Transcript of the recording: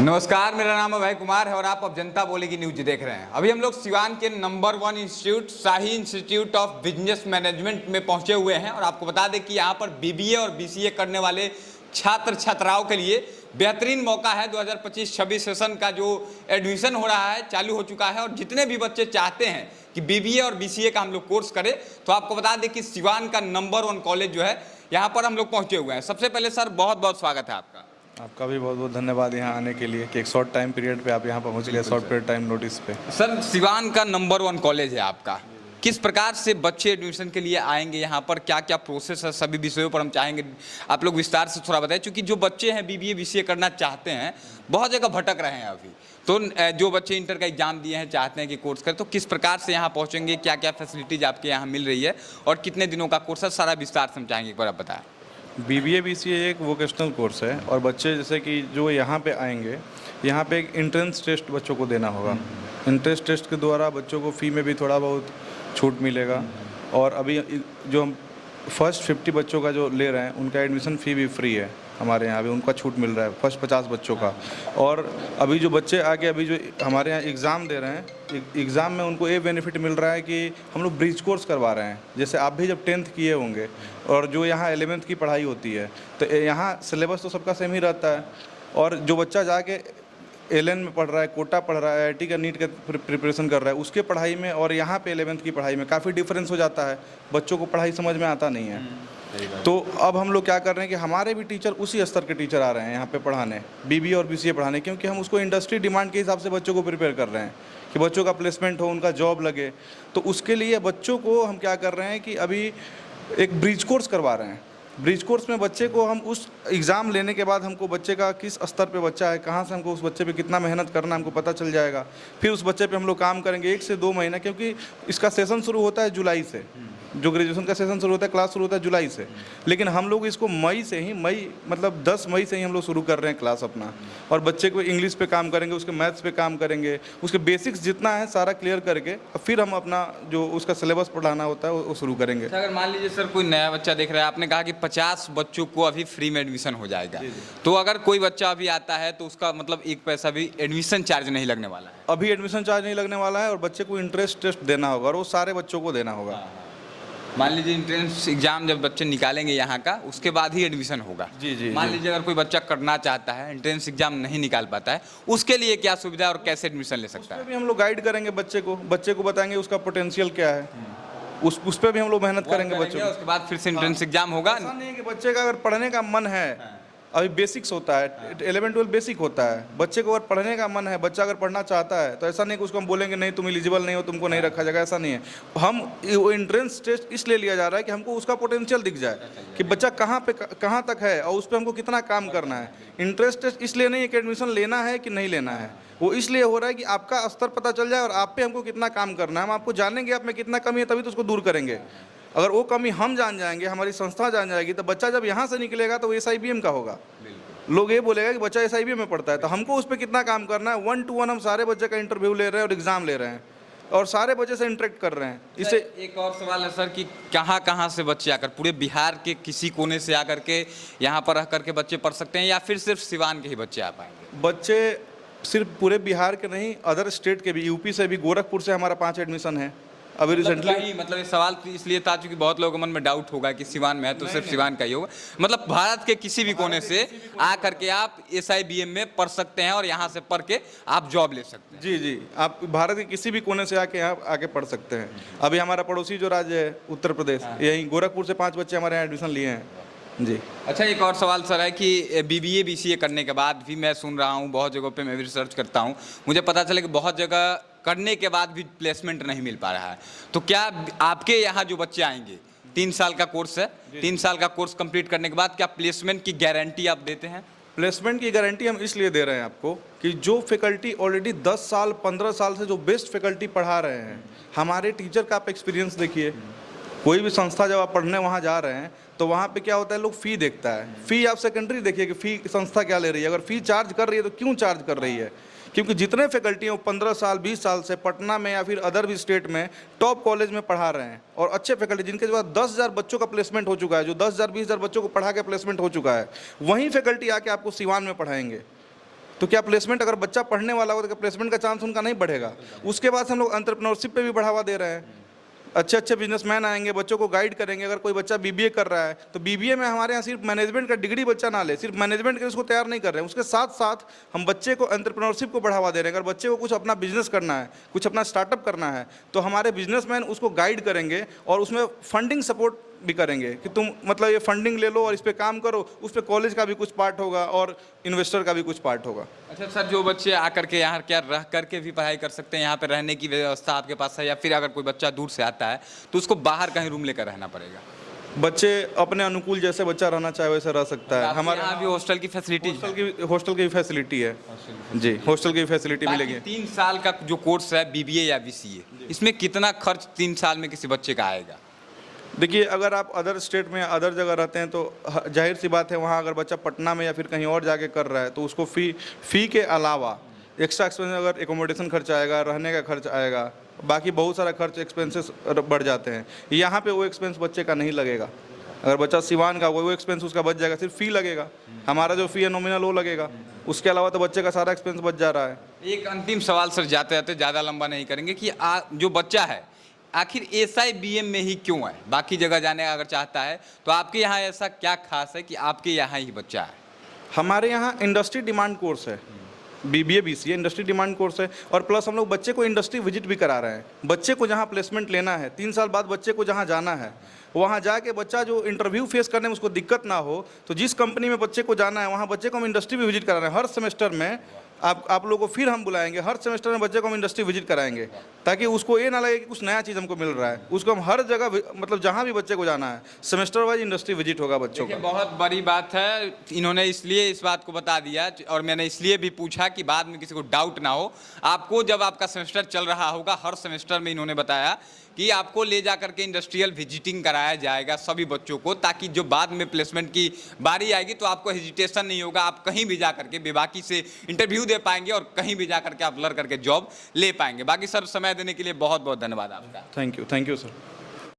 नमस्कार, मेरा नाम अभय कुमार है और आप अब जनता बोलेगी न्यूज देख रहे हैं। अभी हम लोग सिवान के number 1 institute shahi institute of business management में पहुंचे हुए हैं और आपको बता दें कि यहां पर बीबीए और बीसीए करने वाले छात्र छात्राओं के लिए बेहतरीन मौका है। 2025-26 सेशन का जो एडमिशन हो रहा है चालू हो चुका है और जितने भी बच्चे चाहते हैं कि बीबीए और बीसीए का हम लोग कोर्स करें तो आपको बता दें कि सिवान का नंबर 1 कॉलेज जो है यहाँ पर हम लोग पहुँचे हुए हैं। सबसे पहले सर बहुत बहुत स्वागत है आपका। आपका भी बहुत बहुत धन्यवाद यहाँ आने के लिए कि एक शॉर्ट टाइम पीरियड पे आप यहाँ पहुँच गए, शॉर्ट पीरियड टाइम नोटिस पे। सर सिवान का नंबर 1 कॉलेज है आपका, किस प्रकार से बच्चे एडमिशन के लिए आएंगे यहाँ पर, क्या क्या प्रोसेस है, सभी विषयों पर हम चाहेंगे आप लोग विस्तार से थोड़ा बताएं। क्योंकि जो बच्चे हैं बीबीए बीसीए करना चाहते हैं बहुत जगह भटक रहे हैं अभी, तो जो बच्चे इंटर का एग्जाम दिए हैं चाहते हैं कि कोर्स करें तो किस प्रकार से यहाँ पहुँचेंगे, क्या क्या फैसिलिटीज आपके यहाँ मिल रही है और कितने दिनों का कोर्स है, सारा विस्तार से हम चाहेंगे एक बार आप बताएं। बीबीए बीसीए एक वोकेशनल कोर्स है और बच्चे जैसे कि जो यहाँ पे आएंगे, यहाँ पे एक एंट्रेंस टेस्ट बच्चों को देना होगा। एंट्रेंस टेस्ट के द्वारा बच्चों को फ़ी में भी थोड़ा बहुत छूट मिलेगा और अभी जो हम फर्स्ट 50 बच्चों का जो ले रहे हैं उनका एडमिशन फ़ी भी फ्री है हमारे यहाँ, अभी उनका छूट मिल रहा है फर्स्ट 50 बच्चों का। और अभी जो बच्चे आके अभी जो हमारे यहाँ एग्ज़ाम दे रहे हैं, एग्ज़ाम में उनको ये बेनिफिट मिल रहा है कि हम लोग ब्रिज कोर्स करवा रहे हैं। जैसे आप भी जब 10th किए होंगे और जो यहाँ 11th की पढ़ाई होती है तो यहाँ सिलेबस तो सबका सेम ही रहता है और जो बच्चा जाके एलएन में पढ़ रहा है, कोटा पढ़ रहा है, आईआईटी का नीट का प्रिपरेशन कर रहा है, उसके पढ़ाई में और यहाँ पे 11th की पढ़ाई में काफ़ी डिफरेंस हो जाता है। बच्चों को पढ़ाई समझ में आता नहीं है। तो अब हम लोग क्या कर रहे हैं कि हमारे भी टीचर उसी स्तर के टीचर आ रहे हैं यहाँ पे पढ़ाने, बीबीए और बीसीए पढ़ाने, क्योंकि हम उसको इंडस्ट्री डिमांड के हिसाब से बच्चों को प्रिपेयर कर रहे हैं कि बच्चों का प्लेसमेंट हो, उनका जॉब लगे। तो उसके लिए बच्चों को हम क्या कर रहे हैं कि अभी एक ब्रिज कोर्स करवा रहे हैं। ब्रिज कोर्स में बच्चे को हम उस एग्ज़ाम लेने के बाद हमको बच्चे का किस स्तर पे बच्चा है, कहाँ से हमको उस बच्चे पे कितना मेहनत करना हमको पता चल जाएगा। फिर उस बच्चे पे हम लोग काम करेंगे 1 से 2 महीना, क्योंकि इसका सेशन शुरू होता है जुलाई से। जो ग्रेजुएशन का सेशन शुरू होता है, क्लास शुरू होता है जुलाई से, लेकिन हम लोग इसको मई से ही, मतलब 10 मई से ही हम लोग शुरू कर रहे हैं क्लास अपना। और बच्चे को इंग्लिश पे काम करेंगे, उसके मैथ्स पे काम करेंगे, उसके बेसिक्स जितना है सारा क्लियर करके फिर हम अपना जो उसका सिलेबस पढ़ाना होता है वो शुरू करेंगे। अगर मान लीजिए सर कोई नया बच्चा देख रहा है, आपने कहा कि 50 बच्चों को अभी फ्री में एडमिशन हो जाएगा, तो अगर कोई बच्चा अभी आता है तो उसका मतलब एक पैसा भी एडमिशन चार्ज नहीं लगने वाला है? अभी एडमिशन चार्ज नहीं लगने वाला है और बच्चे को इंट्रेंस टेस्ट देना होगा और वो सारे बच्चों को देना होगा। मान लीजिए एंट्रेंस एग्जाम जब बच्चे निकालेंगे यहाँ का, उसके बाद ही एडमिशन होगा। जी। मान लीजिए अगर कोई बच्चा करना चाहता है, एंट्रेंस एग्जाम नहीं निकाल पाता है, उसके लिए क्या सुविधा और कैसे एडमिशन ले सकता है? भी हम लोग गाइड करेंगे बच्चे को बताएंगे उसका पोटेंशियल क्या है, उस पर भी हम लोग मेहनत करेंगे बच्चों को। उसके बाद फिर से एंट्रेंस एग्जाम होगा। ऐसा नहीं है कि बच्चे का अगर पढ़ने का मन है, अभी बेसिक्स होता है, 11-12 बेसिक होता है, बच्चे को अगर पढ़ने का मन है, बच्चा अगर पढ़ना चाहता है तो ऐसा नहीं कि उसको हम बोलेंगे नहीं तुम एलिजिबल नहीं हो, तुमको नहीं रखा जाएगा, ऐसा नहीं है। हम वो एंट्रेंस टेस्ट इसलिए लिया जा रहा है कि हमको उसका पोटेंशियल दिख जाए कि बच्चा कहाँ तक है और उस पर हमको कितना काम करना है। इंट्रेंस टेस्ट इसलिए नहीं है कि एडमिशन लेना है कि नहीं लेना है, वो इसलिए हो रहा है कि आपका स्तर पता चल जाए और आप पे हमको कितना काम करना है। हम आपको जानेंगे आप में कितना कमी है, तभी तो उसको दूर करेंगे। अगर वो कमी हम जान जाएंगे, हमारी संस्था जान जाएगी, तो बच्चा जब यहाँ से निकलेगा तो वो SIBM का होगा। लोग ये बोलेगा कि बच्चा SIBM में पढ़ता है, तो हमको उस पर कितना काम करना है। 1 to 1 हम सारे बच्चे का इंटरव्यू ले रहे हैं और एग्ज़ाम ले रहे हैं और सारे बच्चे से इंटरेक्ट कर रहे हैं। इससे एक और सवाल है सर कि कहाँ से बच्चे आकर, पूरे बिहार के किसी कोने से आकर के यहाँ पर रह करके बच्चे पढ़ सकते हैं या फिर सिर्फ सिवान के ही बच्चे आ पाएंगे? बच्चे सिर्फ पूरे बिहार के नहीं, अदर स्टेट के भी, यूपी से भी, गोरखपुर से हमारा 5 एडमिशन है अभी रिसेंटली। मतलब ये सवाल इसलिए था क्योंकि बहुत लोगों के मन में डाउट होगा कि सिवान में है तो सिर्फ सिवान का ही होगा। मतलब भारत के किसी भी कोने से आ करके आप SIBM में पढ़ सकते हैं और यहाँ से पढ़ के आप जॉब ले सकते हैं। जी, आप भारत के किसी भी कोने से आके यहाँ आके पढ़ सकते हैं। अभी हमारा पड़ोसी जो राज्य है उत्तर प्रदेश, यहीं गोरखपुर से 5 बच्चे हमारे यहाँ एडमिशन लिए हैं जी। अच्छा, एक और सवाल सर है कि बीबीए बीसीए करने के बाद भी मैं सुन रहा हूँ, बहुत जगहों पे मैं भी रिसर्च करता हूँ, मुझे पता चला कि बहुत जगह करने के बाद भी प्लेसमेंट नहीं मिल पा रहा है। तो क्या आपके यहाँ जो बच्चे आएंगे, 3 साल का कोर्स है, 3 साल का कोर्स कंप्लीट करने के बाद क्या प्लेसमेंट की गारंटी आप देते हैं? प्लेसमेंट की गारंटी हम इसलिए दे रहे हैं आपको कि जो फैकल्टी ऑलरेडी 10 साल 15 साल से जो बेस्ट फैकल्टी पढ़ा रहे हैं, हमारे टीचर का आप एक्सपीरियंस देखिए। कोई भी संस्था जब आप पढ़ने वहाँ जा रहे हैं तो वहाँ पे क्या होता है, लोग फ़ी देखता है। फ़ी आप सेकेंडरी देखिए कि फ़ी संस्था क्या ले रही है। अगर फ़ी चार्ज कर रही है तो क्यों चार्ज कर रही है, क्योंकि जितने फैकल्टी हैं वो 15 साल 20 साल से पटना में या फिर अदर भी स्टेट में टॉप कॉलेज में पढ़ा रहे हैं और अच्छे फैकल्टी जिनके पास 10,000 बच्चों का प्लेसमेंट हो चुका है, जो 10,000 20,000 बच्चों को पढ़ा के प्लेसमेंट हो चुका है, वहीं फैकल्टी आके आपको सिवान में पढ़ाएंगे। तो क्या प्लेसमेंट, अगर बच्चा पढ़ने वाला हो तो क्या प्लेसमेंट का चांस उनका नहीं बढ़ेगा? उसके बाद से हम लोग एंटरप्रेन्योरशिप पे भी बढ़ावा दे रहे हैं। अच्छे अच्छे बिजनेसमैन आएंगे, बच्चों को गाइड करेंगे। अगर कोई बच्चा बीबीए कर रहा है तो बीबीए में हमारे यहाँ सिर्फ मैनेजमेंट का डिग्री बच्चा ना ले, सिर्फ मैनेजमेंट के लिए उसको तैयार नहीं कर रहे हैं, उसके साथ साथ हम बच्चे को एंटरप्रेन्योरशिप को बढ़ावा दे रहे हैं। अगर बच्चे को कुछ अपना बिजनेस करना है, कुछ अपना स्टार्टअप करना है, तो हमारे बिजनेसमैन उसको गाइड करेंगे और उसमें फंडिंग सपोर्ट भी करेंगे कि तुम मतलब ये फंडिंग ले लो और इस पे काम करो। उस पे कॉलेज का भी कुछ पार्ट होगा और इन्वेस्टर का भी कुछ पार्ट होगा। अच्छा सर, जो बच्चे आकर के यहाँ क्या रह करके भी पढ़ाई कर सकते हैं, यहाँ पे रहने की व्यवस्था आपके पास है, या फिर अगर कोई बच्चा दूर से आता है तो उसको बाहर कहीं रूम लेकर रहना पड़ेगा? बच्चे अपने अनुकूल जैसे बच्चा रहना चाहे वैसे रह सकता है। हमारे यहाँ भी हॉस्टल की फैसिलिटी हॉस्टल की फैसिलिटी है जी, हॉस्टल की फैसिलिटी मिलेगी। 3 साल का जो कोर्स है बीबीए या बीसीए, इसमें कितना खर्च 3 साल में किसी बच्चे का आएगा? देखिए, अगर आप अदर स्टेट में अदर जगह रहते हैं तो जाहिर सी बात है, वहाँ अगर बच्चा पटना में या फिर कहीं और जाके कर रहा है तो उसको फ़ी के अलावा एक्स्ट्रा एक्सपेंस, अगर एकोमोडेशन खर्च आएगा, रहने का खर्च आएगा, बाकी बहुत सारा खर्च एक्सपेंसेस बढ़ जाते हैं। यहाँ पे वो एक्सपेंस बच्चे का नहीं लगेगा। अगर बच्चा सिवान का वो एक्सपेंस उसका बच जाएगा, सिर्फ फ़ी लगेगा। हमारा जो फ़ी है नॉमिनल वो लगेगा, उसके अलावा तो बच्चे का सारा एक्सपेंस बच जा रहा है। एक अंतिम सवाल सर, जाते जाते ज़्यादा लंबा नहीं करेंगे, कि जो बच्चा है आखिर SIBM में ही क्यों है? बाकी जगह जाने का अगर चाहता है तो आपके यहाँ ऐसा क्या खास है कि आपके यहाँ ही बच्चा है? हमारे यहाँ इंडस्ट्री डिमांड कोर्स है, BBA BCA industry demand course है, और प्लस हम लोग बच्चे को इंडस्ट्री विजिट भी करा रहे हैं। बच्चे को जहाँ प्लेसमेंट लेना है, 3 साल बाद बच्चे को जहाँ जाना है, वहाँ जाके बच्चा जो इंटरव्यू फेस करने में उसको दिक्कत ना हो, तो जिस कंपनी में बच्चे को जाना है वहाँ बच्चे को हम इंडस्ट्री भी विजिट करा रहे हैं। हर सेमेस्टर में आप लोगों को फिर हम बुलाएंगे, हर सेमेस्टर में बच्चे को हम इंडस्ट्री विजिट कराएंगे, ताकि उसको ये ना लगे कि कुछ नया चीज़ हमको मिल रहा है। उसको हम हर जगह मतलब जहाँ भी बच्चे को जाना है, सेमेस्टर वाइज इंडस्ट्री विजिट होगा बच्चों का। बहुत बड़ी बात है, इन्होंने इसलिए इस बात को बता दिया, और मैंने इसलिए भी पूछा कि बाद में किसी को डाउट ना हो। आपको जब आपका सेमेस्टर चल रहा होगा, हर सेमेस्टर में इन्होंने बताया कि आपको ले जा करके इंडस्ट्रियल विजिटिंग कराया जाएगा सभी बच्चों को, ताकि जो बाद में प्लेसमेंट की बारी आएगी तो आपको हेजिटेशन नहीं होगा, आप कहीं भी जा करके बेबाकी से इंटरव्यू दे पाएंगे और कहीं भी जा करके आप लड़ करके जॉब ले पाएंगे। बाकी सर, समय देने के लिए बहुत बहुत धन्यवाद आपका। Thank you sir.